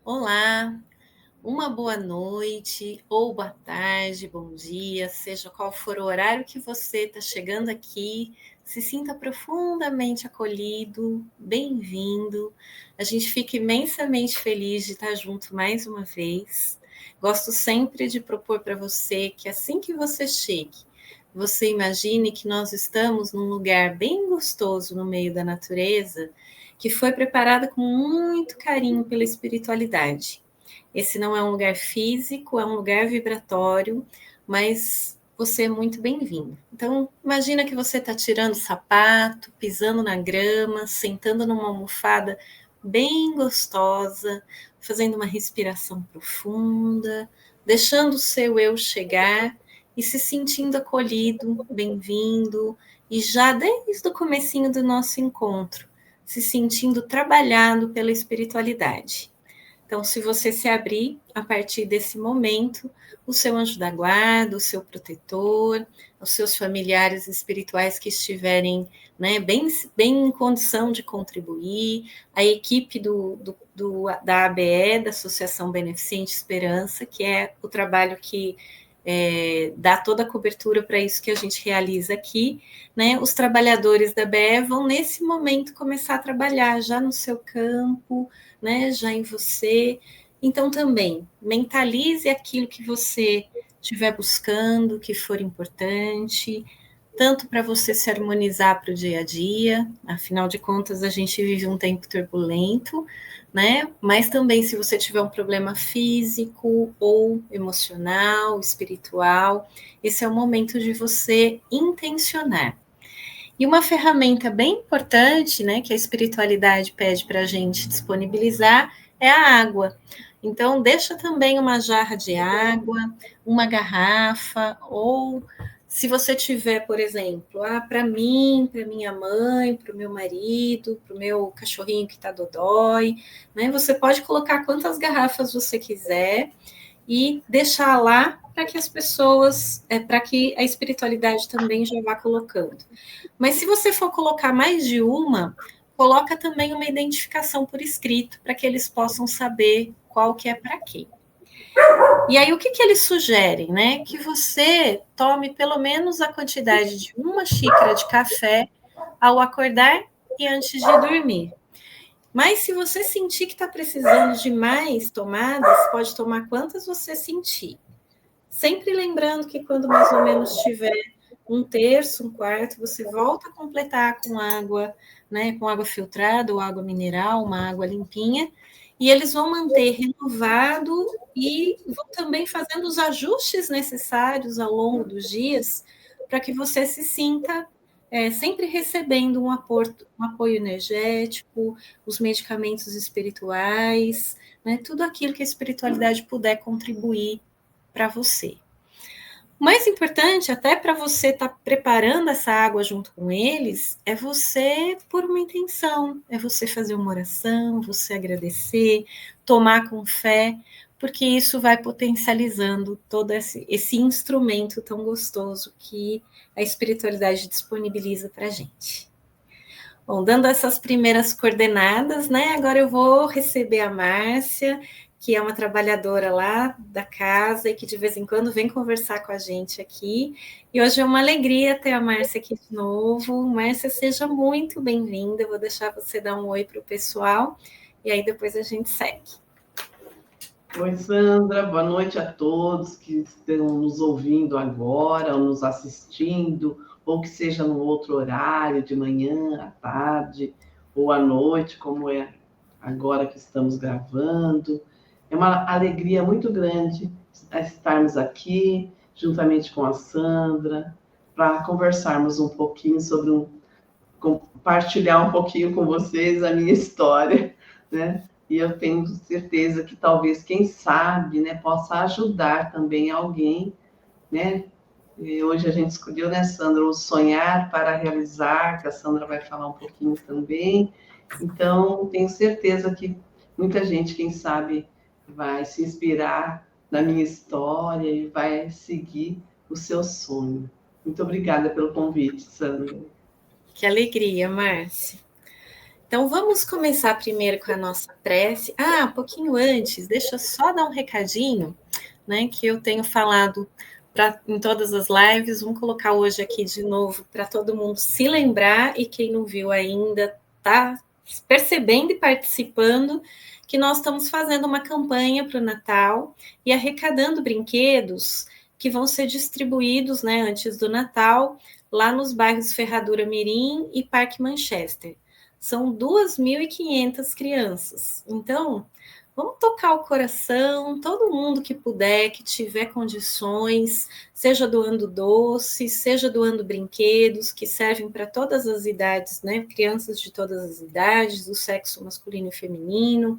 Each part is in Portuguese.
Olá, uma boa noite, ou boa tarde, bom dia, seja qual for o horário que você está chegando aqui, se sinta profundamente acolhido, bem-vindo. A gente fica imensamente feliz de estar junto mais uma vez. Gosto sempre de propor para você que assim que você chegue, você imagine que nós estamos num lugar bem gostoso no meio da natureza, que foi preparada com muito carinho pela espiritualidade. Esse não é um lugar físico, é um lugar vibratório, mas você é muito bem-vindo. Então, imagina que você está tirando o sapato, pisando na grama, sentando numa almofada bem gostosa, fazendo uma respiração profunda, deixando o seu eu chegar e se sentindo acolhido, bem-vindo, e já desde o comecinho do nosso encontro, se sentindo trabalhado pela espiritualidade. Então, se você se abrir a partir desse momento, o seu anjo da guarda, o seu protetor, os seus familiares espirituais que estiverem, né, bem em condição de contribuir, a equipe da ABE, da Associação Beneficente Esperança, que é o trabalho que dá toda a cobertura para isso que a gente realiza aqui, né? Os trabalhadores da BE vão, nesse momento, começar a trabalhar já no seu campo, né? Já em você. Então, também, mentalize aquilo que você estiver buscando, que for importante, tanto para você se harmonizar para o dia a dia, afinal de contas, a gente vive um tempo turbulento, né? Mas também, se você tiver um problema físico ou emocional, espiritual, esse é o momento de você intencionar. E uma ferramenta bem importante, né, que a espiritualidade pede para a gente disponibilizar é a água. Então, deixa também uma jarra de água, uma garrafa, ou se você tiver, por exemplo, para mim, para minha mãe, para o meu marido, para o meu cachorrinho que está dodói, né, você pode colocar quantas garrafas você quiser e deixar lá para que as pessoas, para que a espiritualidade também já vá colocando. Mas se você for colocar mais de uma, coloca também uma identificação por escrito, para que eles possam saber qual que é para quem. E aí, o que, que eles sugerem, né? Que você tome pelo menos a quantidade de uma xícara de café ao acordar e antes de dormir. Mas se você sentir que está precisando de mais tomadas, pode tomar quantas você sentir. Sempre lembrando que quando mais ou menos tiver um terço, um quarto, você volta a completar com água, né, com água filtrada ou água mineral, uma água limpinha, e eles vão manter renovado e vão também fazendo os ajustes necessários ao longo dos dias para que você se sinta sempre recebendo um apoio energético, os medicamentos espirituais, né, tudo aquilo que a espiritualidade puder contribuir para você. O mais importante, até para você estar preparando essa água junto com eles, é você pôr uma intenção, é você fazer uma oração, você agradecer, tomar com fé, porque isso vai potencializando todo esse instrumento tão gostoso que a espiritualidade disponibiliza para a gente. Bom, dando essas primeiras coordenadas, né? Agora eu vou receber a Márcia, que é uma trabalhadora lá da casa e que de vez em quando vem conversar com a gente aqui. E hoje é uma alegria ter a Márcia aqui de novo. Márcia, seja muito bem-vinda. Eu vou deixar você dar um oi para o pessoal e aí depois a gente segue. Oi, Sandra, boa noite a todos que estão nos ouvindo agora, ou nos assistindo, ou que seja no outro horário, de manhã, à tarde, ou à noite, como é agora que estamos gravando. É uma alegria muito grande estarmos aqui, juntamente com a Sandra, para conversarmos um pouquinho sobre compartilhar um pouquinho com vocês a minha história, né? E eu tenho certeza que talvez, quem sabe, né, possa ajudar também alguém, né? E hoje a gente escolheu, né, Sandra, o sonhar para realizar, que a Sandra vai falar um pouquinho também. Então, tenho certeza que muita gente, quem sabe, vai se inspirar na minha história e vai seguir o seu sonho. Muito obrigada pelo convite, Sandra. Que alegria, Márcia. Então, vamos começar primeiro com a nossa prece. Um pouquinho antes, deixa eu só dar um recadinho, né, que eu tenho falado em todas as lives. Vamos colocar hoje aqui de novo para todo mundo se lembrar, e quem não viu ainda está percebendo e participando, que nós estamos fazendo uma campanha para o Natal e arrecadando brinquedos que vão ser distribuídos, né, antes do Natal, lá nos bairros Ferradura Mirim e Parque Manchester. São 2.500 crianças. Então, vamos tocar o coração, todo mundo que puder, que tiver condições, seja doando doces, seja doando brinquedos, que servem para todas as idades, né? Crianças de todas as idades, do sexo masculino e feminino.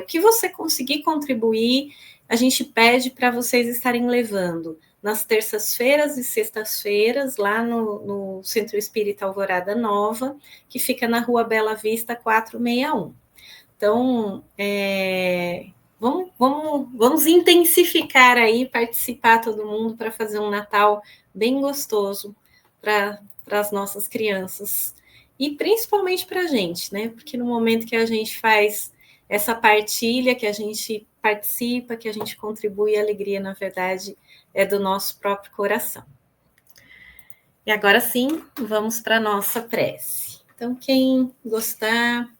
O que você conseguir contribuir, a gente pede para vocês estarem levando nas terças-feiras e sextas-feiras, lá no Centro Espírita Alvorada Nova, que fica na Rua Bela Vista 461. Então, vamos intensificar aí, participar todo mundo para fazer um Natal bem gostoso para as nossas crianças. E principalmente para a gente, né? Porque no momento que a gente faz essa partilha, que a gente participa, que a gente contribui, a alegria, na verdade, é do nosso próprio coração. E agora sim, vamos para a nossa prece. Então, quem gostar,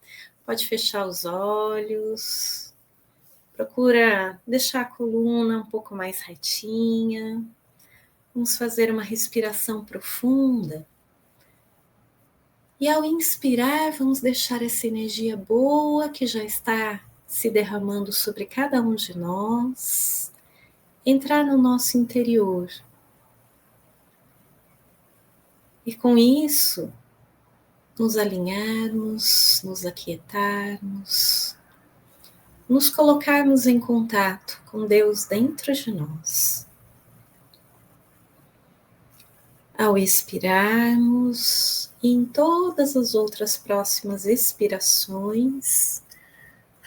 pode fechar os olhos, procura deixar a coluna um pouco mais retinha. Vamos fazer uma respiração profunda. E ao inspirar, vamos deixar essa energia boa que já está se derramando sobre cada um de nós, entrar no nosso interior. E com isso, nos alinharmos, nos aquietarmos, nos colocarmos em contato com Deus dentro de nós. Ao expirarmos, e em todas as outras próximas expirações,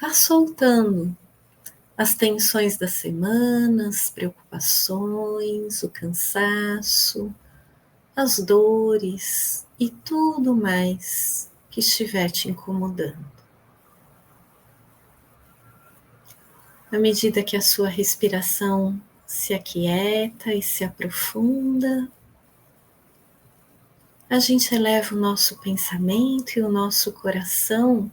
vá soltando as tensões da semana, as preocupações, o cansaço, as dores e tudo mais que estiver te incomodando. À medida que a sua respiração se aquieta e se aprofunda, a gente eleva o nosso pensamento e o nosso coração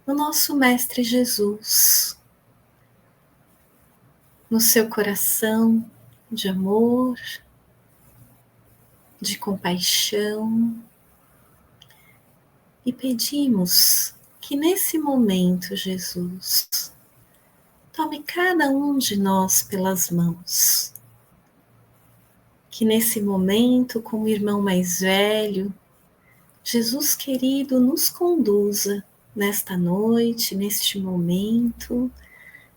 no nosso Mestre Jesus, no seu coração de amor, de compaixão, e pedimos que nesse momento, Jesus, tome cada um de nós pelas mãos. Que nesse momento, como irmão mais velho, Jesus querido nos conduza nesta noite, neste momento,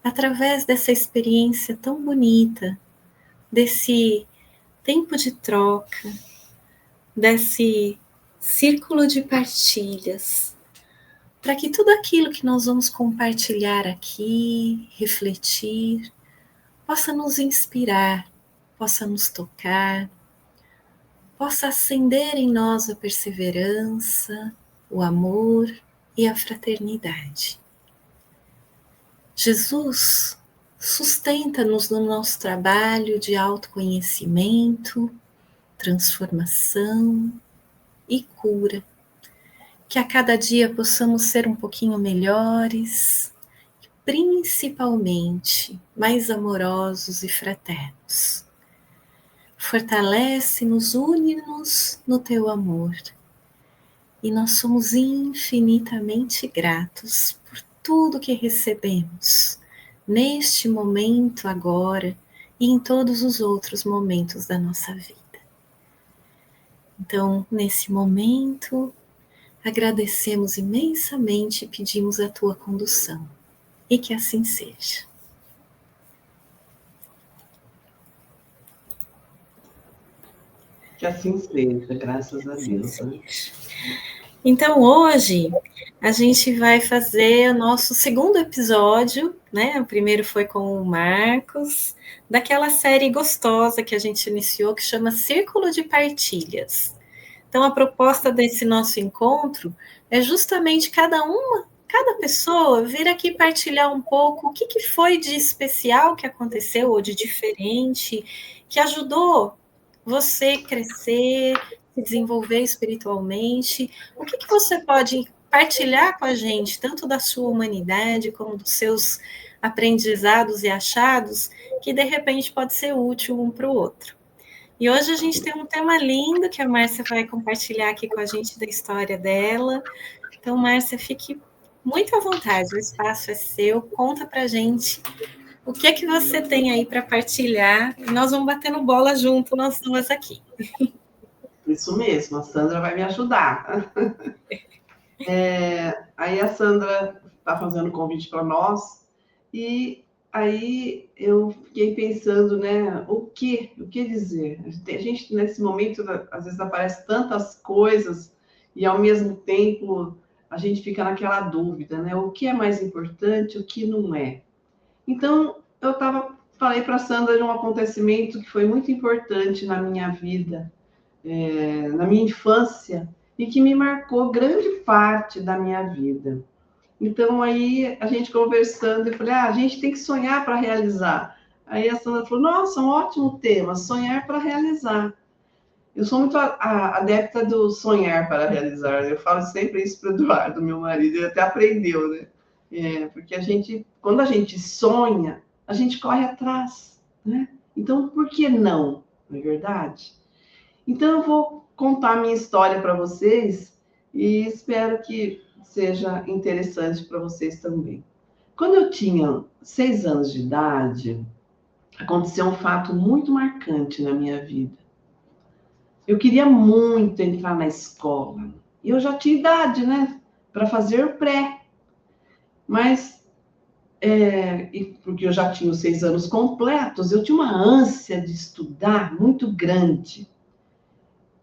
através dessa experiência tão bonita, desse tempo de troca, desse círculo de partilhas, para que tudo aquilo que nós vamos compartilhar aqui, refletir, possa nos inspirar, possa nos tocar, possa acender em nós a perseverança, o amor e a fraternidade. Jesus, sustenta-nos no nosso trabalho de autoconhecimento, transformação e cura. Que a cada dia possamos ser um pouquinho melhores, principalmente mais amorosos e fraternos. Fortalece-nos, une-nos no teu amor. E nós somos infinitamente gratos por tudo que recebemos neste momento agora e em todos os outros momentos da nossa vida. Então, nesse momento, agradecemos imensamente e pedimos a tua condução. E que assim seja. Que assim seja, graças a Deus. Né? Então, hoje, a gente vai fazer o nosso segundo episódio, né? O primeiro foi com o Marcos, daquela série gostosa que a gente iniciou, que chama Círculo de Partilhas. Então, a proposta desse nosso encontro é justamente cada pessoa vir aqui partilhar um pouco o que foi de especial que aconteceu, ou de diferente, que ajudou você crescer, se desenvolver espiritualmente. O que você pode partilhar com a gente, tanto da sua humanidade, como dos seus aprendizados e achados, que de repente pode ser útil um para o outro. E hoje a gente tem um tema lindo que a Márcia vai compartilhar aqui com a gente da história dela. Então, Márcia, fique muito à vontade, o espaço é seu, conta pra gente o que é que você tem aí para partilhar, e nós vamos batendo bola junto, nós duas aqui. Isso mesmo, a Sandra vai me ajudar. Aí a Sandra está fazendo convite para nós, e aí eu fiquei pensando, né, o que dizer? A gente, nesse momento, às vezes aparece tantas coisas, e ao mesmo tempo a gente fica naquela dúvida, né, o que é mais importante, o que não é. Então, falei para a Sandra de um acontecimento que foi muito importante na minha vida, na minha infância, e que me marcou grande parte da minha vida. Então, aí, a gente conversando, eu falei, a gente tem que sonhar para realizar. Aí a Sandra falou, nossa, um ótimo tema, sonhar para realizar. Eu sou muito adepta do sonhar para realizar. Eu falo sempre isso para o Eduardo, meu marido, ele até aprendeu, né? Porque quando a gente sonha, a gente corre atrás, né? Então, por que não? Não é verdade? Então, eu vou contar a minha história para vocês e espero que seja interessante para vocês também. Quando eu tinha 6 anos de idade, aconteceu um fato muito marcante na minha vida. Eu queria muito entrar na escola. E eu já tinha idade, né? Para fazer o pré. Mas, porque eu já tinha os 6 anos completos, eu tinha uma ânsia de estudar muito grande.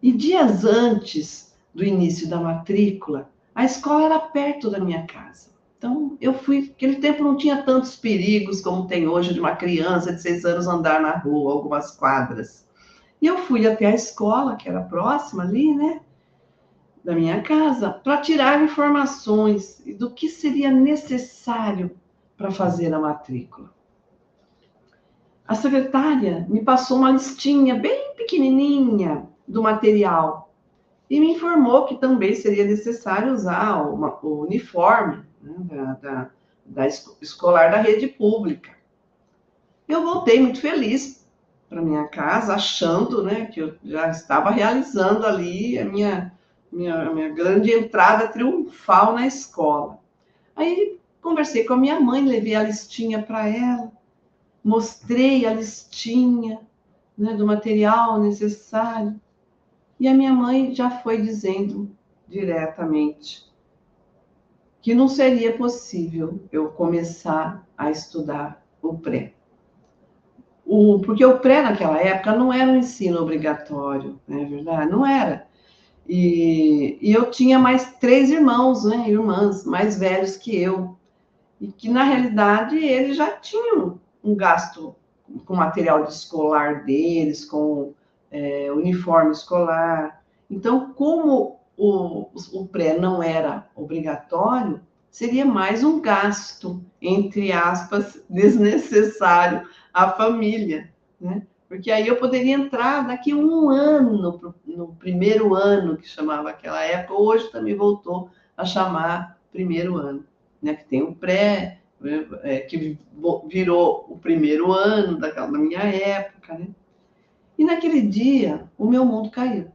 E dias antes do início da matrícula, a escola era perto da minha casa. Então, eu fui. Naquele tempo não tinha tantos perigos como tem hoje de uma criança de 6 anos andar na rua, algumas quadras. E eu fui até a escola, que era próxima ali, né, da minha casa, para tirar informações do que seria necessário para fazer a matrícula. A secretária me passou uma listinha bem pequenininha do material e me informou que também seria necessário usar o uniforme, né, da escolar da rede pública. Eu voltei muito feliz para minha casa, achando, né, que eu já estava realizando ali a minha grande entrada triunfal na escola. Aí conversei com a minha mãe, levei a listinha para ela, mostrei a listinha, né, do material necessário. E a minha mãe já foi dizendo diretamente que não seria possível eu começar a estudar o pré. Porque o pré, naquela época, não era um ensino obrigatório, não é verdade? Não era. E eu tinha mais 3 irmãos, né, irmãs mais velhos que eu. E que, na realidade, eles já tinham um gasto com material escolar deles, com uniforme escolar. Então, como o pré não era obrigatório, seria mais um gasto, entre aspas, desnecessário à família, né? Porque aí eu poderia entrar daqui a um ano, no primeiro ano, que chamava aquela época, hoje também voltou a chamar primeiro ano, né? Que tem o pré, que virou o primeiro ano da minha época, né? E naquele dia, o meu mundo caiu.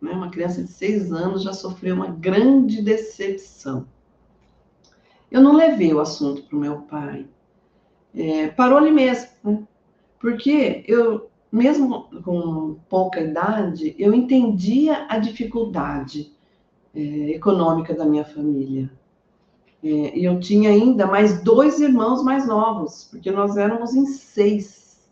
Né? Uma criança de 6 anos já sofreu uma grande decepção. Eu não levei o assunto para o meu pai. Parou ali mesmo. Né? Porque eu, mesmo com pouca idade, eu entendia a dificuldade econômica da minha família. E eu tinha ainda mais 2 irmãos mais novos, porque nós éramos em 6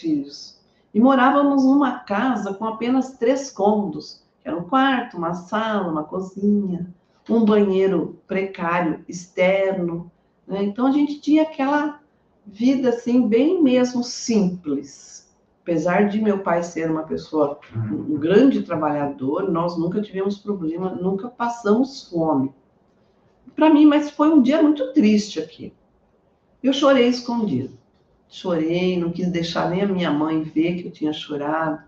filhos. E morávamos numa casa com apenas 3 cômodos. Era um quarto, uma sala, uma cozinha, um banheiro precário externo. Né? Então, a gente tinha aquela vida, assim, bem mesmo simples. apesar de meu pai ser uma pessoa, um grande trabalhador, nós nunca tivemos problema, nunca passamos fome. Para mim, mas foi um dia muito triste aqui. Eu chorei escondido. Chorei, não quis deixar nem a minha mãe ver que eu tinha chorado.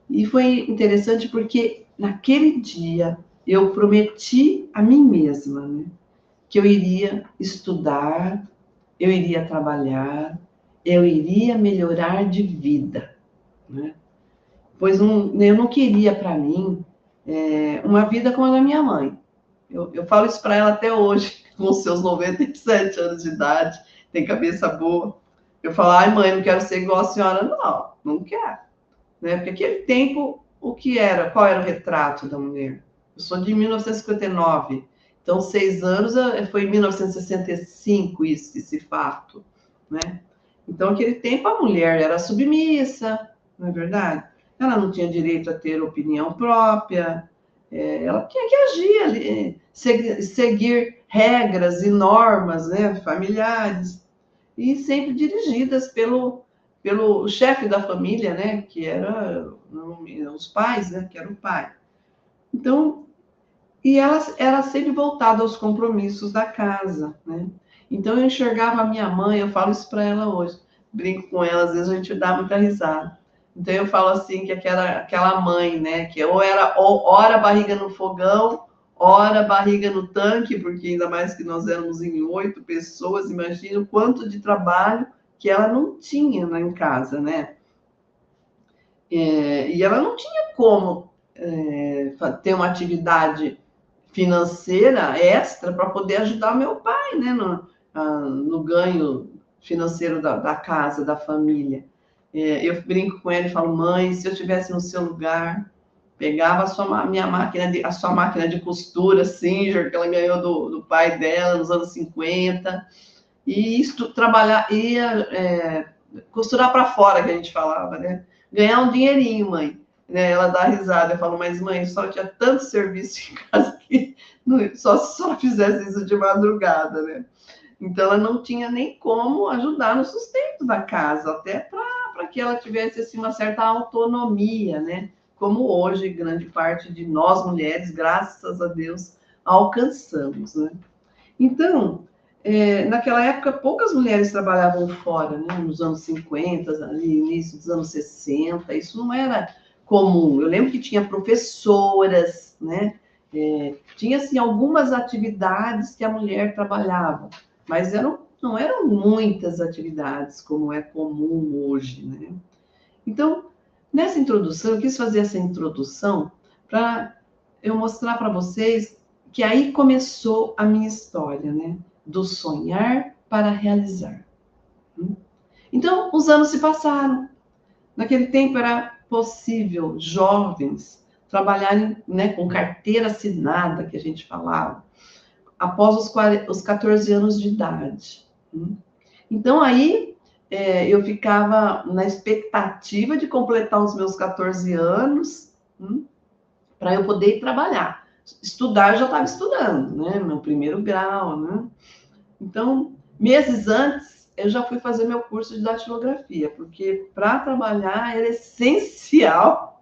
E foi interessante porque naquele dia eu prometi a mim mesma, né, que eu iria estudar, eu iria trabalhar, eu iria melhorar de vida, né? Pois eu não queria para mim uma vida como a da minha mãe. Eu falo isso para ela até hoje, com seus 97 anos de idade, tem cabeça boa. Eu falo, ai mãe, não quero ser igual a senhora, não, não quero. Né? Porque aquele tempo, qual era o retrato da mulher? Eu sou de 1959, então 6 anos foi em 1965 esse fato, né? Então aquele tempo a mulher era submissa, não é verdade? Ela não tinha direito a ter opinião própria, ela tinha que agir ali, seguir regras e normas, né, familiares, e sempre dirigidas pelo chefe da família, né, que era os pais, né, que era o pai. Então, e ela era sempre voltada aos compromissos da casa, né? Então eu enxergava a minha mãe, eu falo isso para ela hoje, brinco com ela, às vezes a gente dá muita risada. Então eu falo assim que aquela mãe, né, que ou era ora barriga no fogão, ora barriga no tanque, porque ainda mais que nós éramos em 8 pessoas, imagina o quanto de trabalho que ela não tinha lá em casa, né? E ela não tinha como ter uma atividade financeira extra para poder ajudar meu pai, né, no ganho financeiro da casa, da família. Eu brinco com ele e falo, mãe, se eu estivesse no seu lugar, pegava a sua máquina de costura Singer, que ela ganhou do pai dela nos anos 50, e trabalhar, ia costurar para fora, que a gente falava, né? Ganhar um dinheirinho, mãe. Né? Ela dá risada, eu falo, mas mãe, só tinha tanto serviço em casa que só se só fizesse isso de madrugada, né? Então ela não tinha nem como ajudar no sustento da casa, até para que ela tivesse assim, uma certa autonomia, né? Como hoje grande parte de nós mulheres, graças a Deus, alcançamos, né? Então, naquela época, poucas mulheres trabalhavam fora, né? Nos anos 50, ali, início dos anos 60, isso não era comum. Eu lembro que tinha professoras, né? Tinha, assim, algumas atividades que a mulher trabalhava, mas não eram muitas atividades, como é comum hoje, né? Então, nessa introdução, eu quis fazer essa introdução para eu mostrar para vocês que aí começou a minha história, né? Do sonhar para realizar. Então, os anos se passaram. Naquele tempo era possível jovens trabalharem, né, com carteira assinada, que a gente falava, após os 14 anos de idade. Então, aí eu ficava na expectativa de completar os meus 14 anos para eu poder ir trabalhar. Estudar, eu já estava estudando, né? Meu primeiro grau, né? Então, meses antes, eu já fui fazer meu curso de datilografia, porque para trabalhar era essencial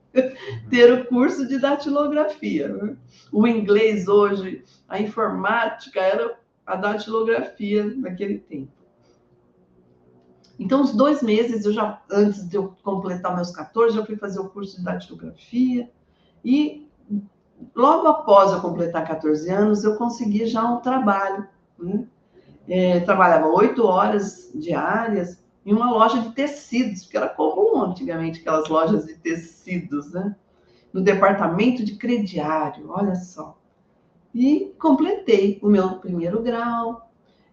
ter o curso de datilografia, né? O inglês hoje, a informática era a datilografia naquele tempo. Então, uns 2 meses, antes de eu completar meus 14, eu fui fazer o curso de datilografia e logo após eu completar 14 anos, eu consegui já um trabalho, né? Trabalhava 8 horas diárias em uma loja de tecidos, porque era comum antigamente aquelas lojas de tecidos, né? No departamento de crediário, olha só. E completei o meu primeiro grau.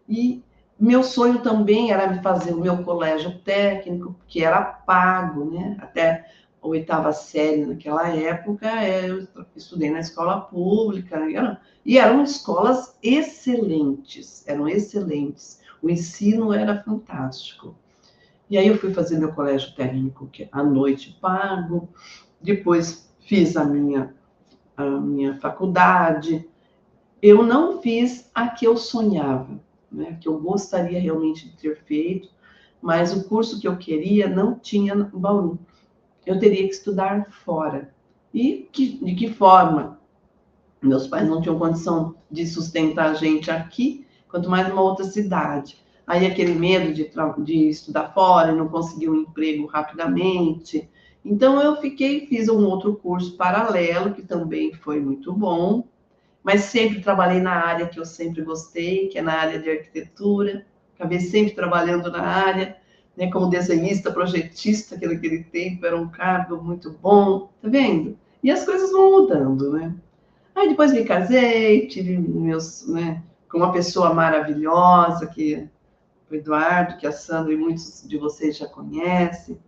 E meu sonho também era fazer o meu colégio técnico, que era pago, né? Até a 8ª série naquela época, eu estudei na escola pública, e eram escolas excelentes, o ensino era fantástico. E aí eu fui fazer meu colégio técnico, que à noite pago, depois fiz a minha faculdade. Eu não fiz a que eu sonhava, né, que eu gostaria realmente de ter feito, mas o curso que eu queria não tinha em Bauru. Eu teria que estudar fora. E de que forma? Meus pais não tinham condição de sustentar a gente aqui, quanto mais numa outra cidade. Aí aquele medo de estudar fora e não conseguir um emprego rapidamente. Então eu fiz um outro curso paralelo, que também foi muito bom, mas sempre trabalhei na área que eu sempre gostei, que é na área de arquitetura. Acabei sempre trabalhando na área, né, como desenhista, projetista, que naquele tempo era um cargo muito bom, tá vendo? E as coisas vão mudando, né? Aí depois me casei, tive meus, né, com uma pessoa maravilhosa, que é o Eduardo, que a Sandra e muitos de vocês já conhecem,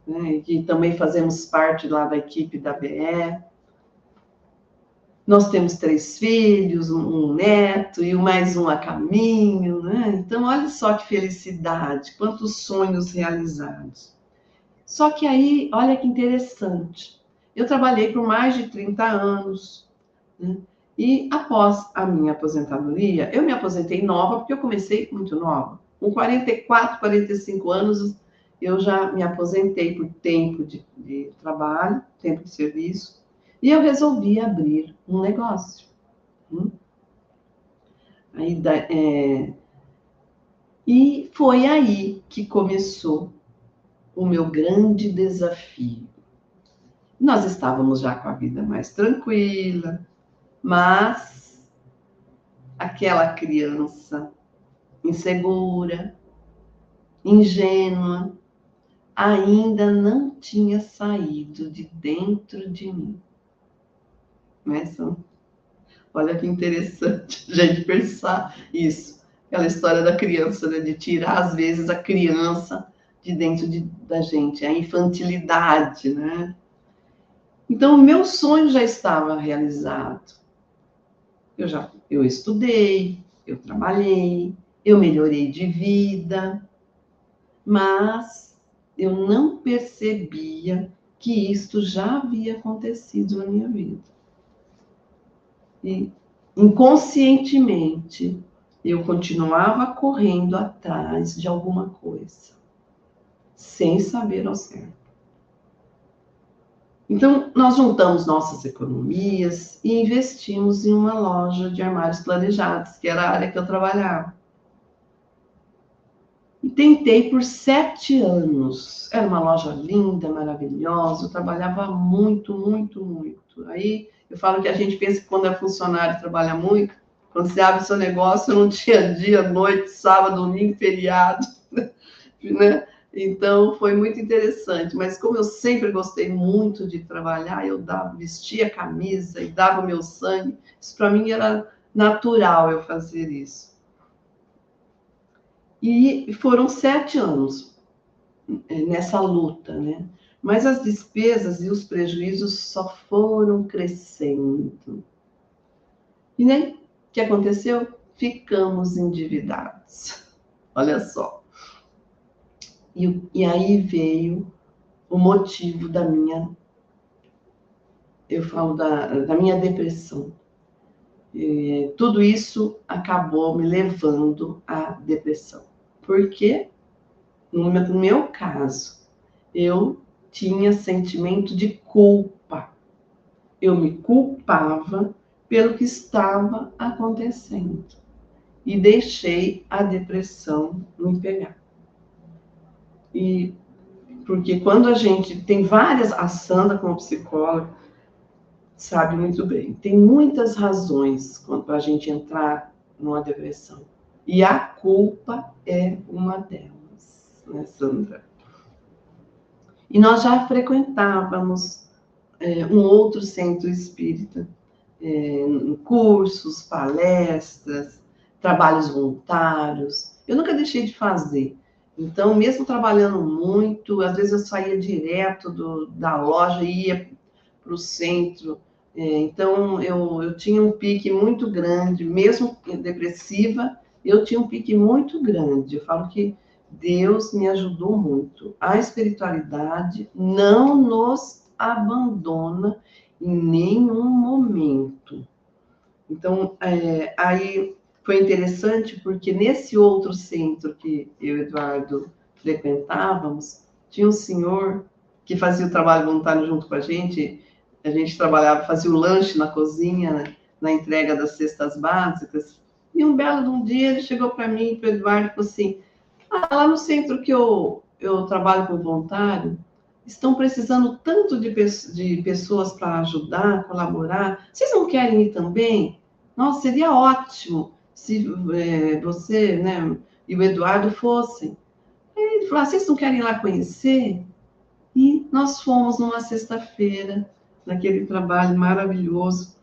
né, e que também fazemos parte lá da equipe da BE. Nós temos 3 filhos, um neto e mais um a caminho, né? Então, olha só que felicidade, quantos sonhos realizados. Só que aí, olha que interessante, eu trabalhei por mais de 30 anos, né? E após a minha aposentadoria, eu me aposentei nova, porque eu comecei muito nova. Com 44, 45 anos, eu já me aposentei por tempo de trabalho, tempo de serviço, e eu resolvi abrir um negócio. Aí, e foi aí que começou o meu grande desafio. Nós estávamos já com a vida mais tranquila, mas aquela criança insegura, ingênua, ainda não tinha saído de dentro de mim. Não é, Sandra? Olha que interessante a gente pensar isso. Aquela história da criança, né? De tirar, às vezes, a criança de dentro da gente, a infantilidade, né? Então, o meu sonho já estava realizado. Eu estudei, eu trabalhei, eu melhorei de vida, mas eu não percebia que isto já havia acontecido na minha vida. E inconscientemente eu continuava correndo atrás de alguma coisa, sem saber ao certo. Então, nós juntamos nossas economias e investimos em uma loja de armários planejados, que era a área que eu trabalhava. E tentei por 7 anos. Era uma loja linda, maravilhosa, eu trabalhava muito, muito, muito. Aí eu falo que a gente pensa que quando é funcionário trabalha muito, quando você abre seu negócio, não tinha dia, noite, sábado, domingo, feriado, né? Então foi muito interessante, mas como eu sempre gostei muito de trabalhar, vestia a camisa e dava o meu sangue, isso para mim era natural eu fazer isso. E foram 7 anos nessa luta, né? Mas as despesas e os prejuízos só foram crescendo. E nem o que aconteceu? Ficamos endividados. Olha só. E aí veio o motivo da minha, eu falo da minha depressão. Tudo isso acabou me levando à depressão. Por quê? No meu caso, eu tinha sentimento de culpa. Eu me culpava pelo que estava acontecendo. E deixei a depressão me pegar. E porque quando a gente tem a Sandra como psicóloga sabe muito bem, tem muitas razões para a gente entrar numa depressão. E a culpa é uma delas, né, Sandra? E nós já frequentávamos um outro centro espírita, cursos, palestras, trabalhos voluntários. Eu nunca deixei de fazer. Então, mesmo trabalhando muito, às vezes eu saía direto da loja e ia para o centro. Então, eu tinha um pique muito grande, mesmo depressiva, eu tinha um pique muito grande. Eu falo que Deus me ajudou muito. A espiritualidade não nos abandona em nenhum momento. Então, aí foi interessante porque nesse outro centro que eu e o Eduardo frequentávamos, tinha um senhor que fazia o trabalho voluntário junto com a gente trabalhava, fazia o lanche na cozinha, né, na entrega das cestas básicas, e um belo de um dia ele chegou para mim, para o Eduardo, e falou assim, lá no centro que eu trabalho com voluntário, estão precisando tanto de pessoas para ajudar, colaborar, vocês não querem ir também? Nossa, seria ótimo se você, né, e o Eduardo fossem. Aí ele falou, vocês não querem ir lá conhecer? E nós fomos numa sexta-feira, naquele trabalho maravilhoso,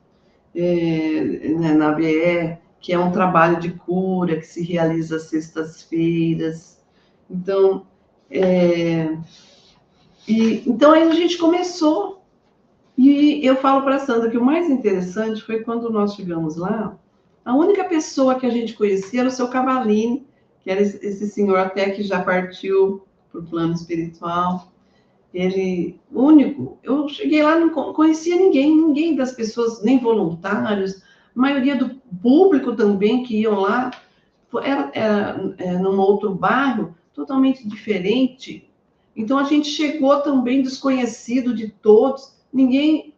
né, na BE, que é um trabalho de cura, que se realiza às sextas-feiras. Então, então aí a gente começou. E eu falo para a Sandra que o mais interessante foi quando nós chegamos lá, a única pessoa que a gente conhecia era o seu Cavalini, que era esse senhor até que já partiu para o plano espiritual. Ele, único, eu cheguei lá, não conhecia ninguém das pessoas, nem voluntários, a maioria do público também que iam lá, era num outro bairro, totalmente diferente. Então, a gente chegou também desconhecido de todos, ninguém,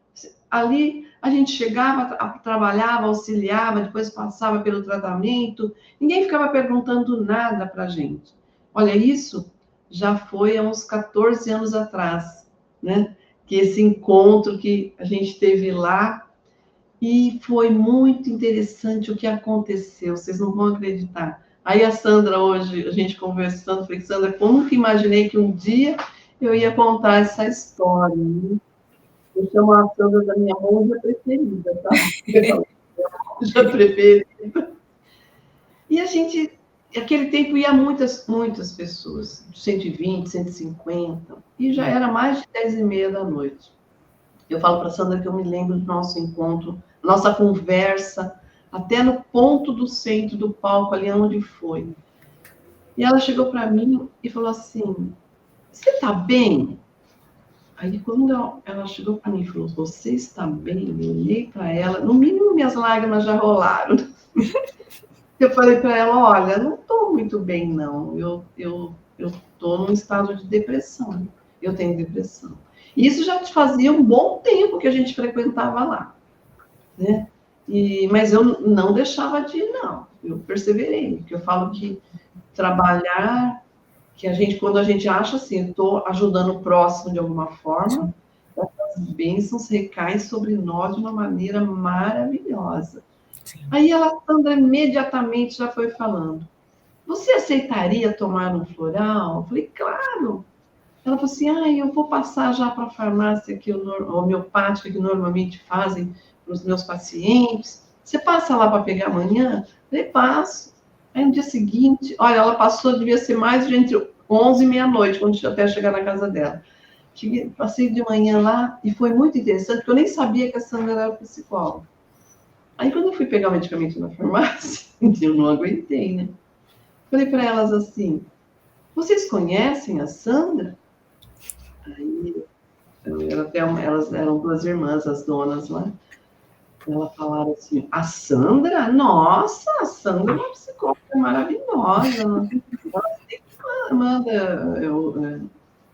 ali, a gente chegava, trabalhava, auxiliava, depois passava pelo tratamento, ninguém ficava perguntando nada para a gente. Olha, isso já foi há uns 14 anos atrás, né? Que esse encontro que a gente teve lá, e foi muito interessante o que aconteceu, vocês não vão acreditar. Aí a Sandra, hoje, a gente conversando, falei, Sandra, como que imaginei que um dia eu ia contar essa história, né? Eu chamo a Sandra da minha monja preferida, tá? Já preferida. E a gente, naquele tempo, ia muitas pessoas, 120, 150, e já era mais de 10h30 da noite. Eu falo para a Sandra que eu me lembro do nosso encontro, nossa conversa, até no ponto do centro do palco, ali onde foi. E ela chegou para mim e falou assim, você está bem? Aí, quando ela chegou para mim e falou, você está bem? Eu olhei para ela, no mínimo minhas lágrimas já rolaram. Eu falei para ela, olha, não estou muito bem, não. Eu estou num estado de depressão. Eu tenho depressão. E isso já fazia um bom tempo que a gente frequentava lá, né? Mas eu não deixava de ir, não. Eu perseverei, porque eu falo que trabalhar, que quando a gente acha assim, estou ajudando o próximo de alguma forma, as bênçãos recaem sobre nós de uma maneira maravilhosa. Sim. Aí ela, Sandra, imediatamente já foi falando, você aceitaria tomar um floral? Eu falei, claro. Ela falou assim, eu vou passar já para a farmácia que homeopática que normalmente fazem para os meus pacientes. Você passa lá para pegar amanhã? Eu falei, passo. Aí no dia seguinte, olha, ela passou, devia ser mais de entre 11 e meia-noite, quando até chegar na casa dela. Passei de manhã lá e foi muito interessante, porque eu nem sabia que a Sandra era psicóloga. Aí quando eu fui pegar o medicamento na farmácia, eu não aguentei, né? Falei para elas assim, vocês conhecem a Sandra? Aí, elas eram duas irmãs, as donas lá. Elas falaram assim, a Sandra? Nossa, a Sandra é uma psicóloga maravilhosa. Ela sempre manda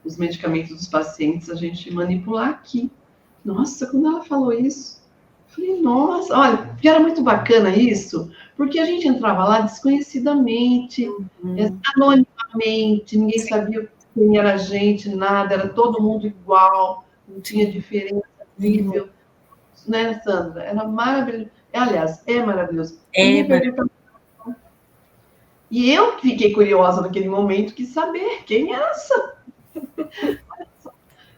os medicamentos dos pacientes, a gente manipular aqui. Nossa, quando ela falou isso, eu falei, nossa, olha, era muito bacana isso, porque a gente entrava lá desconhecidamente, anonimamente, ninguém sabia quem era a gente, nada, era todo mundo igual, não tinha diferença nível, né, Sandra? Era maravilhoso. Aliás, é maravilhoso. E eu fiquei curiosa naquele momento, quis saber quem era a Sandra.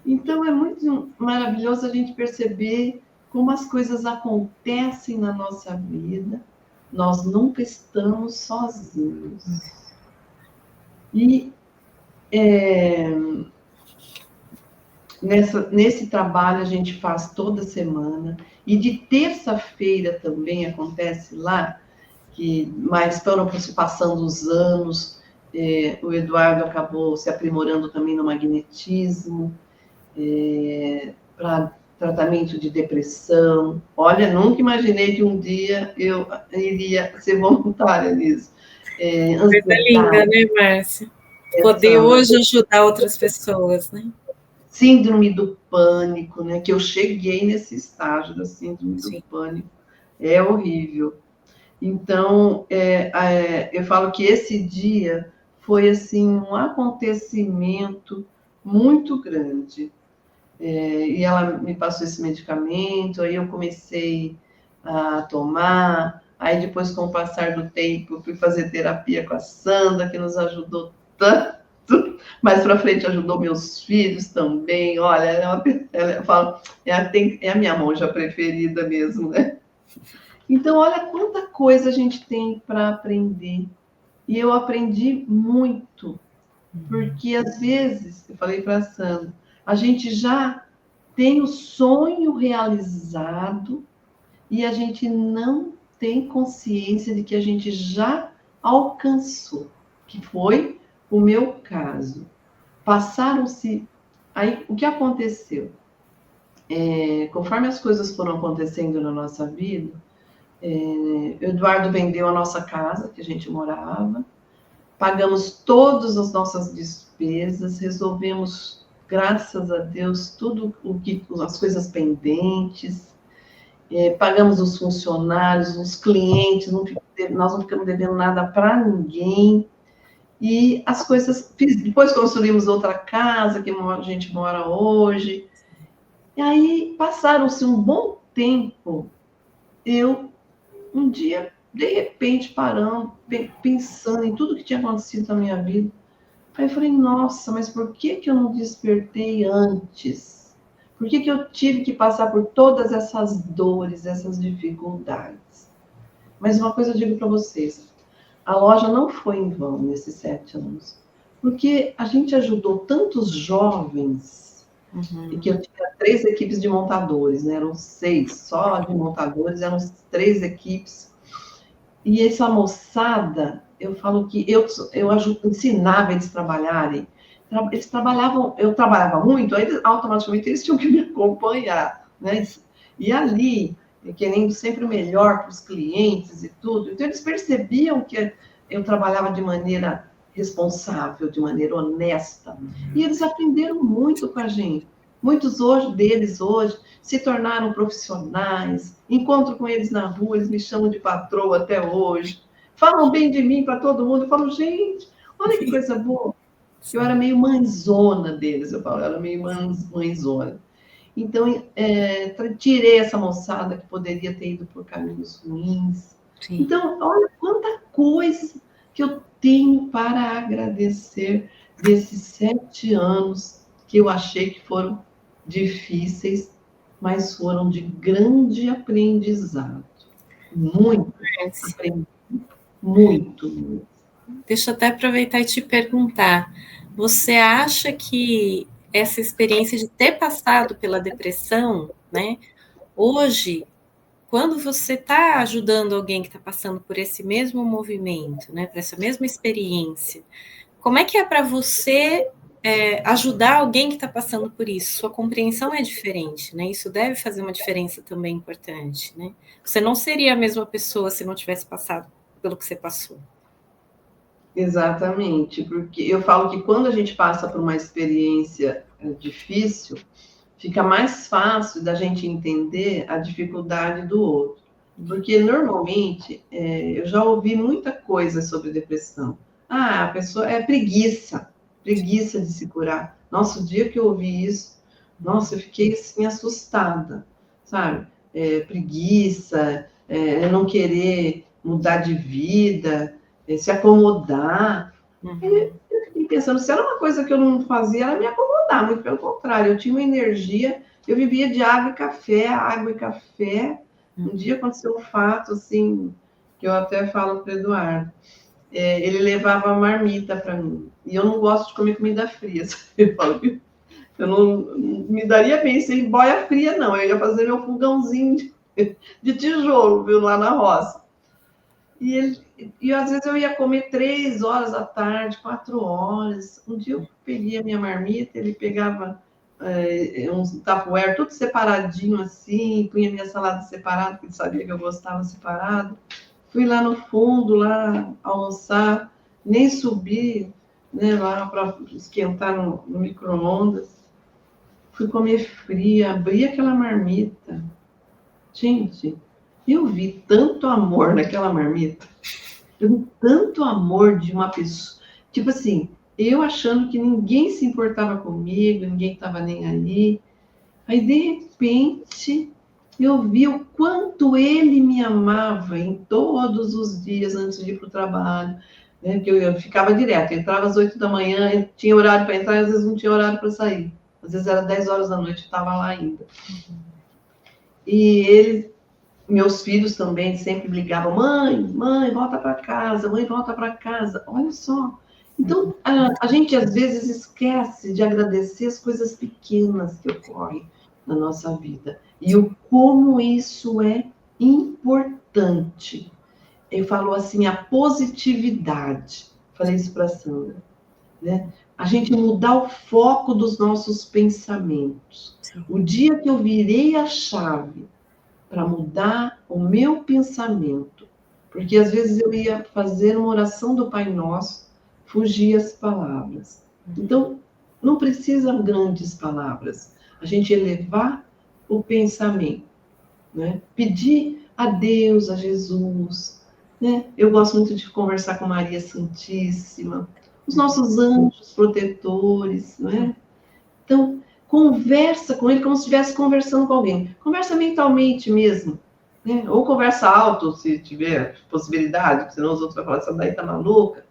Então, é muito maravilhoso a gente perceber como as coisas acontecem na nossa vida. Nós nunca estamos sozinhos. E nesse trabalho a gente faz toda semana. E de terça-feira também acontece lá, mas foram se passando os anos, o Eduardo acabou se aprimorando também no magnetismo, para tratamento de depressão. Olha, nunca imaginei que um dia eu iria ser voluntária nisso. Coisa linda, né, Márcia? poder hoje ajudar outras pessoas, né? Síndrome do pânico, né? Que eu cheguei nesse estágio da síndrome do pânico. É horrível. Então, eu falo que esse dia foi assim um acontecimento muito grande. E ela me passou esse medicamento, aí eu comecei a tomar, aí depois, com o passar do tempo, eu fui fazer terapia com a Sandra, que nos ajudou tanto, mais para frente ajudou meus filhos também. Olha, eu falo, é a minha monja preferida mesmo, né? Então, olha quanta coisa a gente tem para aprender. E eu aprendi muito, porque às vezes, eu falei para a Sandra, a gente já tem o sonho realizado e a gente não tem consciência de que a gente já alcançou, que foi o meu caso. Passaram-se. Aí, o que aconteceu? Conforme as coisas foram acontecendo na nossa vida, Eduardo vendeu a nossa casa que a gente morava, pagamos todas as nossas despesas, resolvemos, graças a Deus, tudo as coisas pendentes, pagamos os funcionários, os clientes, nós não ficamos devendo nada para ninguém. E as coisas. Depois construímos outra casa que a gente mora hoje. E aí passaram-se um bom tempo. Eu, um dia, de repente, parando, pensando em tudo que tinha acontecido na minha vida. Aí eu falei, nossa, mas por que eu não despertei antes? Por que eu tive que passar por todas essas dores, essas dificuldades? Mas uma coisa eu digo para vocês, a loja não foi em vão nesses 7 anos, porque a gente ajudou tantos jovens, e que eu tinha 3 equipes de montadores, né? Eram 6 só de montadores, eram 3 equipes. E essa moçada, eu falo que eu ensinava eles a trabalharem. Eles trabalhavam, eu trabalhava muito, aí automaticamente eles tinham que me acompanhar, né? E ali, querendo sempre o melhor para os clientes e tudo, então eles percebiam que eu trabalhava de maneira responsável, de maneira honesta, e eles aprenderam muito com a gente. Muitos deles hoje se tornaram profissionais, encontro com eles na rua, eles me chamam de patroa até hoje, falam bem de mim para todo mundo, eu falo, gente, olha que coisa boa. Eu era meio mãezona deles, eu falo, eu era meio mãezona. Então, tirei essa moçada que poderia ter ido por caminhos ruins. Sim. Então, olha quanta coisa que eu tenho para agradecer desses 7 anos que eu achei que foram difíceis, mas foram de grande aprendizado. Muito aprendi, muito. Deixa eu até aproveitar e te perguntar, você acha que essa experiência de ter passado pela depressão, né, hoje, quando você está ajudando alguém que está passando por esse mesmo movimento, né, por essa mesma experiência, como é que é para você ajudar alguém que está passando por isso? Sua compreensão é diferente, né? Isso deve fazer uma diferença também importante, né? Você não seria a mesma pessoa se não tivesse passado pelo que você passou. Exatamente, porque eu falo que quando a gente passa por uma experiência difícil, fica mais fácil da gente entender a dificuldade do outro. Porque, normalmente, eu já ouvi muita coisa sobre depressão. Ah, a pessoa é preguiça de se curar. Nossa, o dia que eu ouvi isso, nossa, eu fiquei assim, assustada, sabe? Preguiça, não querer mudar de vida, se acomodar. Eu fiquei pensando, se era uma coisa que eu não fazia, era me acomodar, muito pelo contrário, eu tinha uma energia, eu vivia de água e café. Um dia aconteceu um fato, assim, que eu até falo para o Eduardo. Ele levava marmita para mim, e eu não gosto de comer comida fria, eu falo que eu não me daria bem sem boia fria, não, eu ia fazer meu fogãozinho de tijolo, viu, lá na roça. E às vezes eu ia comer 3 horas da tarde, 4 horas. Um dia eu peguei a minha marmita, ele pegava uns tupperware, tudo separadinho assim, punha minha salada separada, porque ele sabia que eu gostava separado. Fui lá no fundo, lá almoçar, nem subi né, lá para esquentar no micro-ondas. Fui comer fria, abri aquela marmita. Gente, eu vi tanto amor naquela marmita. Eu vi tanto amor de uma pessoa. Tipo assim, eu achando que ninguém se importava comigo, ninguém estava nem aí. Aí, de repente, eu vi o quanto ele me amava em todos os dias antes de ir para o trabalho. Né? Porque eu ficava direto, eu entrava às 8 da manhã, tinha horário para entrar e às vezes não tinha horário para sair. Às vezes era 10 horas da noite, eu estava lá ainda. E ele, meus filhos também sempre ligavam, mãe, volta para casa, mãe, volta para casa. Olha só. Então, a gente às vezes esquece de agradecer as coisas pequenas que ocorrem na nossa vida. E o como isso é importante. Ele falou assim, a positividade. Falei isso para a Sandra. Né? A gente mudar o foco dos nossos pensamentos. Sim. O dia que eu virei a chave para mudar o meu pensamento, porque às vezes eu ia fazer uma oração do Pai Nosso, fugia as palavras. Então, não precisa grandes palavras. A gente elevar o pensamento, né? Pedir a Deus, a Jesus, né? Eu gosto muito de conversar com Maria Santíssima, os nossos anjos protetores, né? Então, conversa com ele como se estivesse conversando com alguém. Conversa mentalmente mesmo. Né? Ou conversa alto, se tiver possibilidade, senão os outros vão falar, essa daí tá maluca.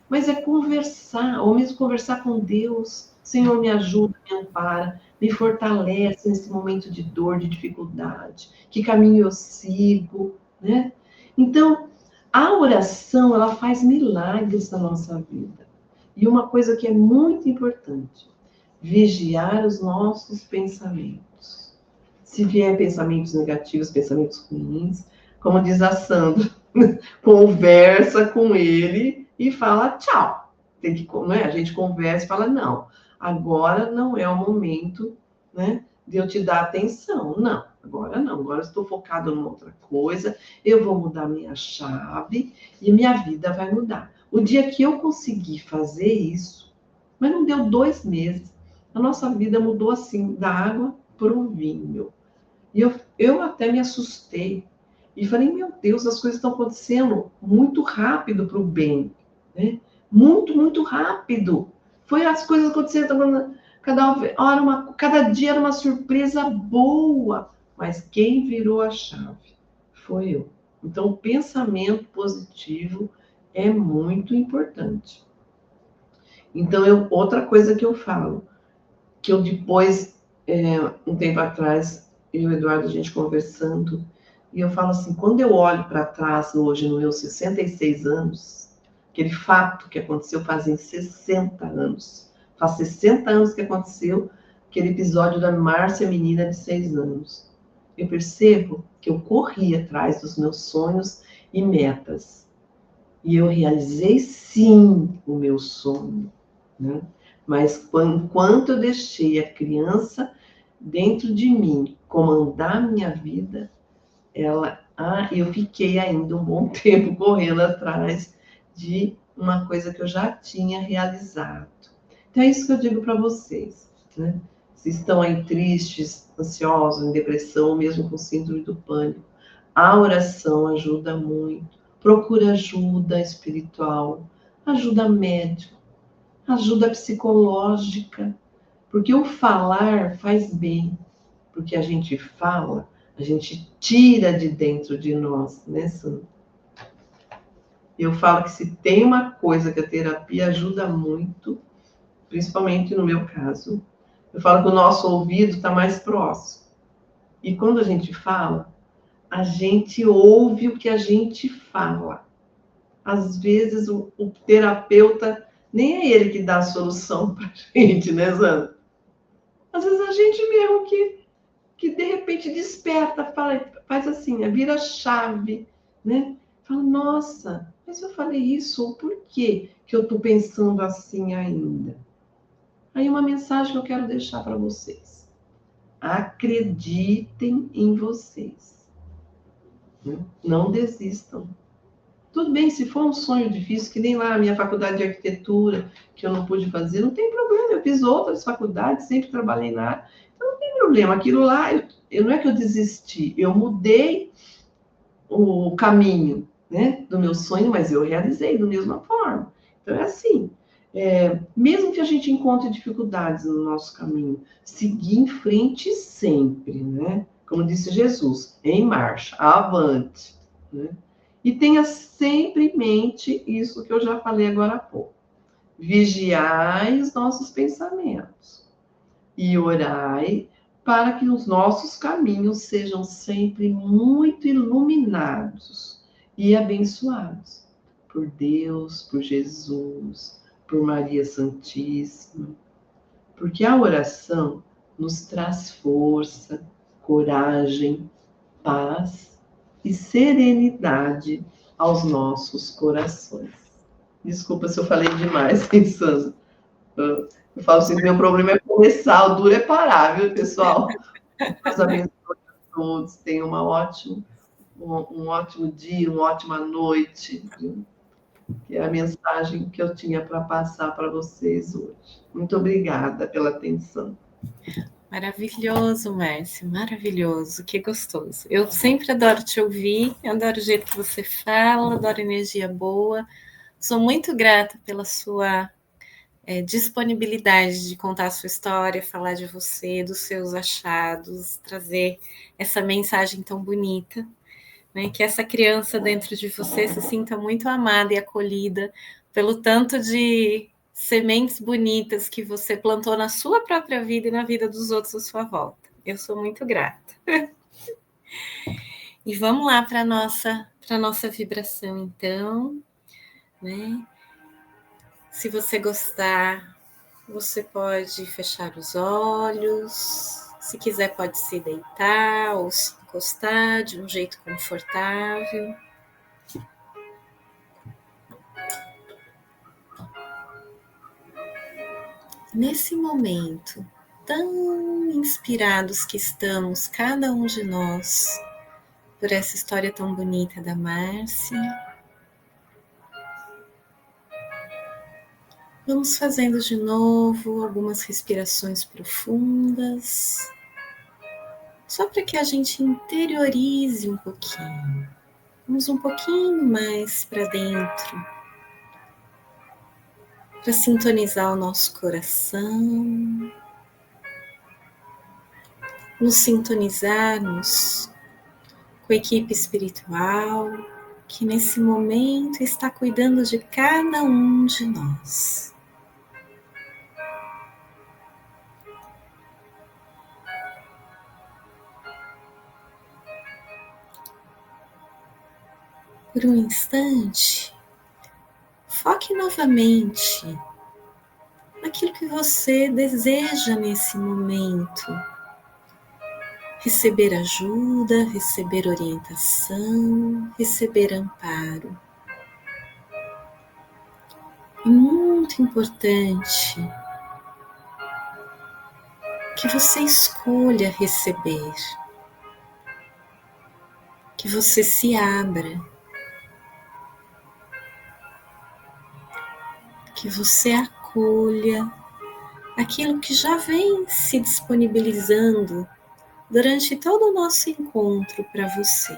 Mas é conversar, ou mesmo conversar com Deus. Senhor, me ajuda, me ampara, me fortalece nesse momento de dor, de dificuldade. Que caminho eu sigo, né? Então, a oração, ela faz milagres na nossa vida. E uma coisa que é muito importante, vigiar os nossos pensamentos. Se vier pensamentos negativos, pensamentos ruins, como diz a Sandra, conversa com ele e fala tchau. Tem que, não é? A gente conversa e fala, não, agora não é o momento, né, de eu te dar atenção. Não, agora eu estou focado numa outra coisa, eu vou mudar minha chave e minha vida vai mudar. O dia que eu conseguir fazer isso, mas não deu 2 meses, a nossa vida mudou assim, da água para o vinho. E eu até me assustei. E falei, meu Deus, as coisas estão acontecendo muito rápido para o bem. Né? Muito, muito rápido. Foi as coisas acontecendo, cada dia era uma surpresa boa. Mas quem virou a chave foi eu. Então, o pensamento positivo é muito importante. Então, outra coisa que eu falo, que eu depois, um tempo atrás, eu e o Eduardo, a gente conversando, e eu falo assim, quando eu olho para trás, hoje, nos meus 66 anos, aquele fato que aconteceu fazem 60 anos, faz 60 anos que aconteceu aquele episódio da Márcia, menina de 6 anos. Eu percebo que eu corri atrás dos meus sonhos e metas. E eu realizei, sim, o meu sonho, né? Mas enquanto eu deixei a criança dentro de mim comandar minha vida, eu fiquei ainda um bom tempo correndo atrás de uma coisa que eu já tinha realizado. Então é isso que eu digo para vocês, né? Se estão aí tristes, ansiosos, em depressão, ou mesmo com síndrome do pânico, a oração ajuda muito. Procura ajuda espiritual, ajuda médica, ajuda psicológica, porque o falar faz bem, porque a gente fala, a gente tira de dentro de nós, né, Sandra? Eu falo que se tem uma coisa que a terapia ajuda muito, principalmente no meu caso, eu falo que o nosso ouvido está mais próximo. E quando a gente fala, a gente ouve o que a gente fala. Às vezes o terapeuta nem é ele que dá a solução para a gente, né, Sandra? Às vezes a gente mesmo que de repente desperta, faz assim, vira chave, né? Fala, nossa, mas eu falei isso, por que eu estou pensando assim ainda? Aí uma mensagem que eu quero deixar para vocês. Acreditem em vocês. Não desistam. Tudo bem, se for um sonho difícil, que nem lá a minha faculdade de arquitetura, que eu não pude fazer, não tem problema, eu fiz outras faculdades, sempre trabalhei na área, então não tem problema. Aquilo lá, não é que eu desisti, eu mudei o caminho, né, do meu sonho, mas eu realizei da mesma forma. Então é assim, mesmo que a gente encontre dificuldades no nosso caminho, seguir em frente sempre, né? Como disse Jesus, em marcha, avante, né? E tenha sempre em mente isso que eu já falei agora há pouco. Vigiai os nossos pensamentos e orai para que os nossos caminhos sejam sempre muito iluminados e abençoados por Deus, por Jesus, por Maria Santíssima, porque a oração nos traz força, coragem, paz e serenidade aos nossos corações. Desculpa se eu falei demais, pensando. Eu falo assim, meu problema é começar, o duro é parar, viu, pessoal? Deus abençoe a todos, tenham um ótimo dia, uma ótima noite. Viu? Que é a mensagem que eu tinha para passar para vocês hoje. Muito obrigada pela atenção. Maravilhoso, Márcio, maravilhoso, que gostoso. Eu sempre adoro te ouvir, eu adoro o jeito que você fala, adoro energia boa. Sou muito grata pela sua disponibilidade de contar a sua história, falar de você, dos seus achados, trazer essa mensagem tão bonita, né? Que essa criança dentro de você se sinta muito amada e acolhida pelo tanto de sementes bonitas que você plantou na sua própria vida e na vida dos outros à sua volta. Eu sou muito grata. E vamos lá para a nossa vibração, então, né? Se você gostar, você pode fechar os olhos. Se quiser, pode se deitar ou se encostar de um jeito confortável. Nesse momento, tão inspirados que estamos, cada um de nós, por essa história tão bonita da Márcia, vamos fazendo de novo algumas respirações profundas, só para que a gente interiorize um pouquinho. Vamos um pouquinho mais para dentro, para sintonizar o nosso coração, nos sintonizarmos com a equipe espiritual que nesse momento está cuidando de cada um de nós. Por um instante, foque novamente naquilo que você deseja nesse momento. Receber ajuda, receber orientação, receber amparo. É muito importante que você escolha receber, que você se abra, que você acolha aquilo que já vem se disponibilizando durante todo o nosso encontro para você.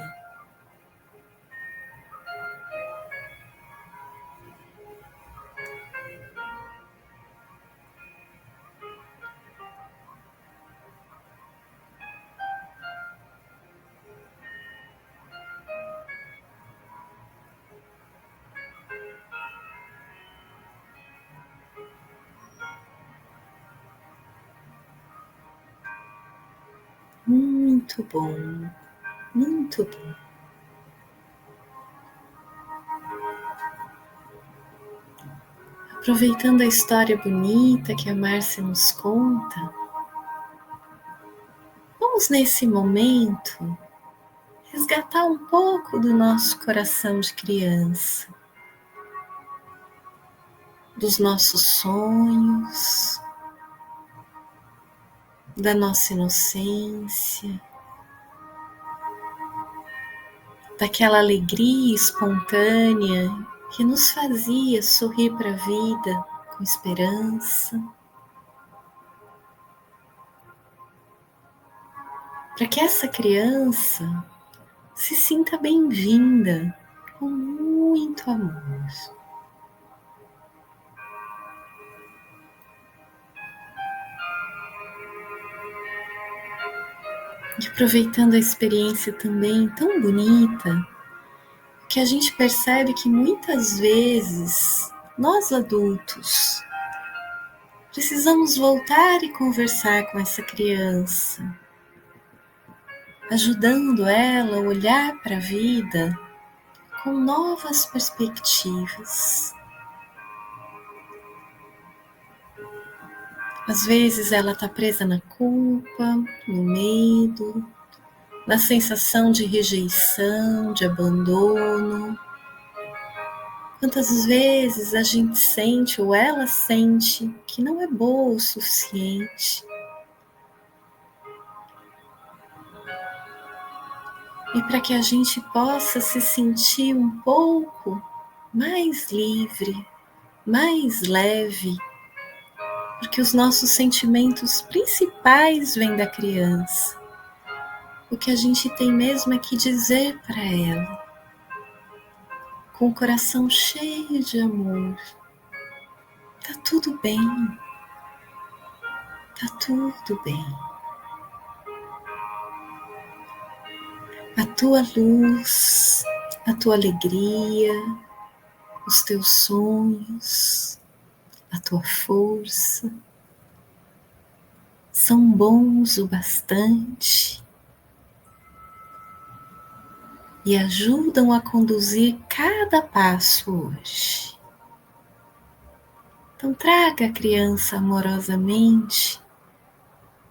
Muito bom, muito bom. Aproveitando a história bonita que a Márcia nos conta, vamos nesse momento resgatar um pouco do nosso coração de criança, dos nossos sonhos, da nossa inocência, daquela alegria espontânea que nos fazia sorrir para a vida com esperança, para que essa criança se sinta bem-vinda com muito amor. E aproveitando a experiência também tão bonita, que a gente percebe que muitas vezes nós adultos precisamos voltar e conversar com essa criança, ajudando ela a olhar para a vida com novas perspectivas. Às vezes ela está presa na culpa, no medo, na sensação de rejeição, de abandono. Quantas vezes a gente sente ou ela sente que não é boa o suficiente. E para que a gente possa se sentir um pouco mais livre, mais leve, porque os nossos sentimentos principais vêm da criança. O que a gente tem mesmo é que dizer para ela, com o coração cheio de amor: tá tudo bem, tá tudo bem. A tua luz, a tua alegria, os teus sonhos, a tua força são bons o bastante e ajudam a conduzir cada passo hoje. Então traga a criança amorosamente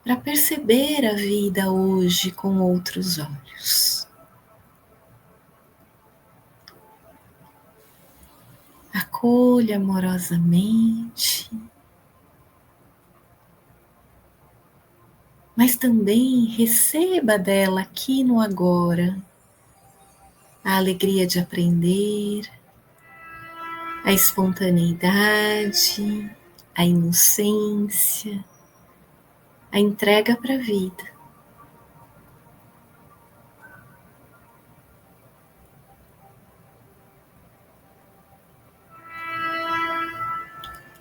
para perceber a vida hoje com outros olhos. Acolha amorosamente, mas também receba dela aqui no agora a alegria de aprender, a espontaneidade, a inocência, a entrega para a vida.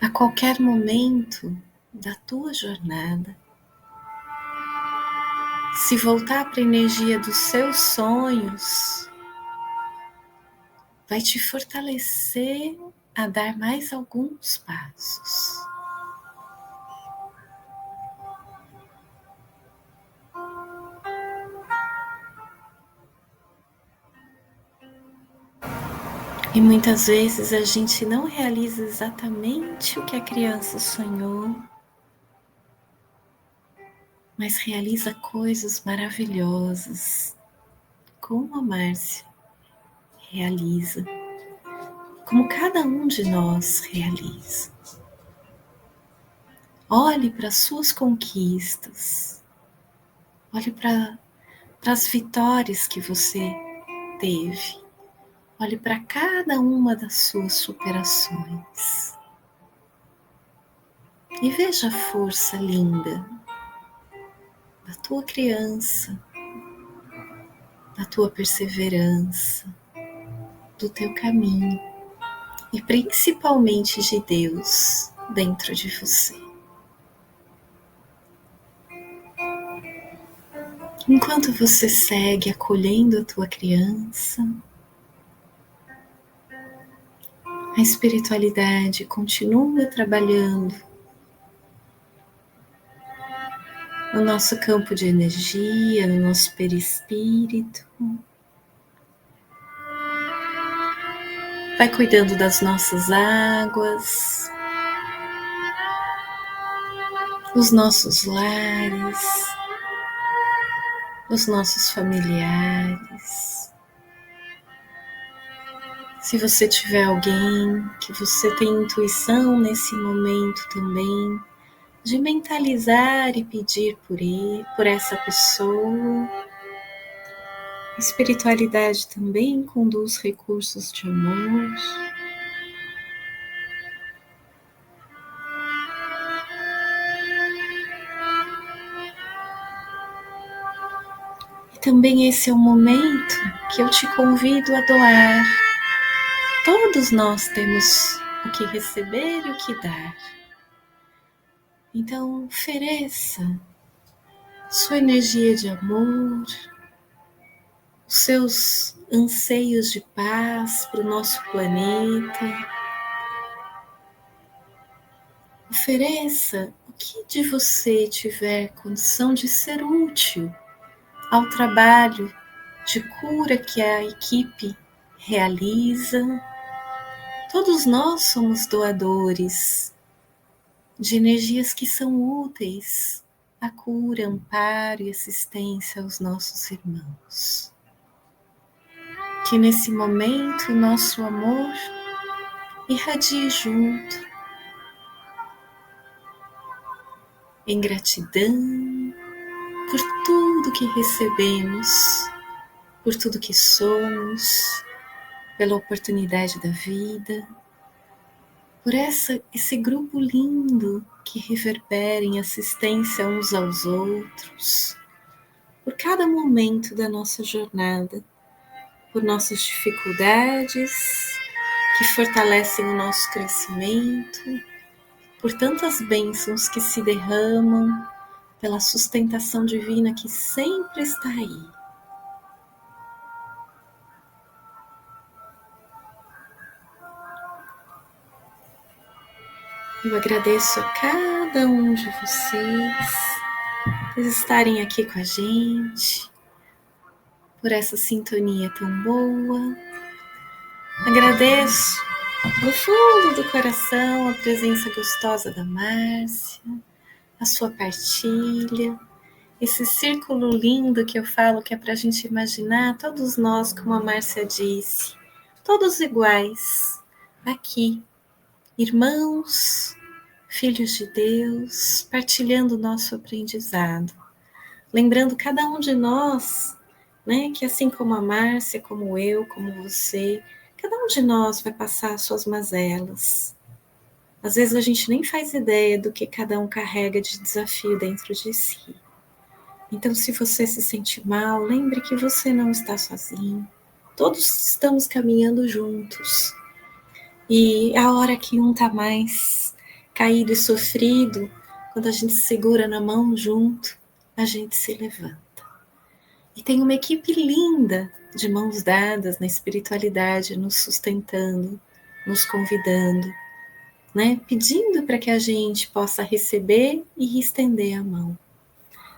A qualquer momento da tua jornada, se voltar para a energia dos seus sonhos, vai te fortalecer a dar mais alguns passos. E muitas vezes a gente não realiza exatamente o que a criança sonhou, mas realiza coisas maravilhosas, como a Márcia realiza, como cada um de nós realiza. Olhe para as suas conquistas, olhe para as vitórias que você teve, olhe para cada uma das suas superações e veja a força linda da tua criança, da tua perseverança, do teu caminho e principalmente de Deus dentro de você. Enquanto você segue acolhendo a tua criança, a espiritualidade continua trabalhando no nosso campo de energia, no nosso perispírito. Vai cuidando das nossas águas, os nossos lares, os nossos familiares. Se você tiver alguém que você tem intuição nesse momento também, de mentalizar e pedir por essa pessoa, A espiritualidade também conduz recursos de amor. E também esse é o momento que eu te convido a doar. Todos nós temos o que receber e o que dar. Então, ofereça sua energia de amor, os seus anseios de paz para o nosso planeta. Ofereça o que de você tiver condição de ser útil ao trabalho de cura que a equipe realiza. Todos nós somos doadores de energias que são úteis à cura, amparo e assistência aos nossos irmãos. Que nesse momento o nosso amor irradie junto, em gratidão por tudo que recebemos, por tudo que somos, pela oportunidade da vida, por esse grupo lindo que reverbera em assistência uns aos outros, por cada momento da nossa jornada, por nossas dificuldades que fortalecem o nosso crescimento, por tantas bênçãos que se derramam, pela sustentação divina que sempre está aí. Eu agradeço a cada um de vocês por estarem aqui com a gente, por essa sintonia tão boa. Agradeço do fundo do coração a presença gostosa da Márcia, a sua partilha, esse círculo lindo que eu falo que é para a gente imaginar todos nós, como a Márcia disse, todos iguais, aqui, irmãos, filhos de Deus, partilhando o nosso aprendizado. Lembrando cada um de nós, né, que assim como a Márcia, como eu, como você, cada um de nós vai passar suas mazelas. Às vezes a gente nem faz ideia do que cada um carrega de desafio dentro de si. Então, se você se sente mal, lembre que você não está sozinho. Todos estamos caminhando juntos. E a hora que um está mais caído e sofrido, quando a gente segura na mão junto, a gente se levanta. E tem uma equipe linda de mãos dadas na espiritualidade, nos sustentando, nos convidando, né? Pedindo para que a gente possa receber e estender a mão.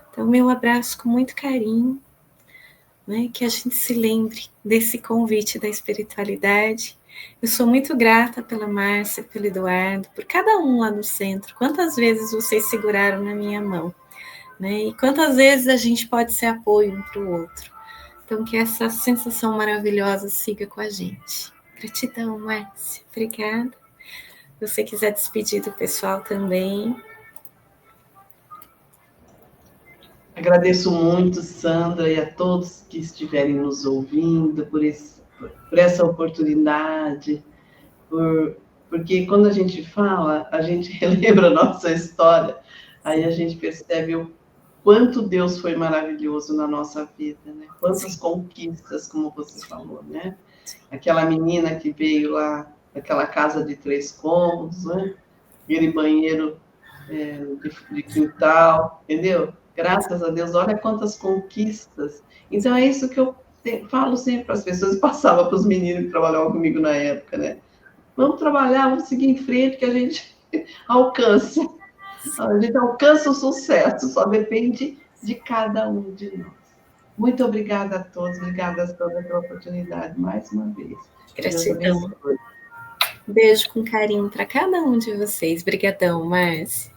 Então, meu abraço com muito carinho, né? Que a gente se lembre desse convite da espiritualidade. Eu sou muito grata pela Márcia, pelo Eduardo, por cada um lá no centro. Quantas vezes vocês seguraram na minha mão, né? E quantas vezes a gente pode ser apoio um para o outro. Então, que essa sensação maravilhosa siga com a gente. Gratidão, Márcia. Obrigada. Se você quiser despedir do pessoal também. Agradeço muito, Sandra, e a todos que estiverem nos ouvindo por essa oportunidade, porque quando a gente fala, a gente relembra a nossa história, aí a gente percebe o quanto Deus foi maravilhoso na nossa vida, né? Quantas conquistas, como você falou, né? Aquela menina que veio lá daquela casa de 3 cômodos, né? Aquele banheiro de quintal, entendeu? Graças a Deus, olha quantas conquistas. Então é isso que eu falo sempre para as pessoas, passava para os meninos que trabalhavam comigo na época, né? Vamos trabalhar, vamos seguir em frente que a gente alcança. A gente alcança o sucesso, só depende de cada um de nós. Muito obrigada a todos, obrigada a todos pela oportunidade, mais uma vez. Gratidão. Beijo com carinho para cada um de vocês. Obrigadão, Márcia.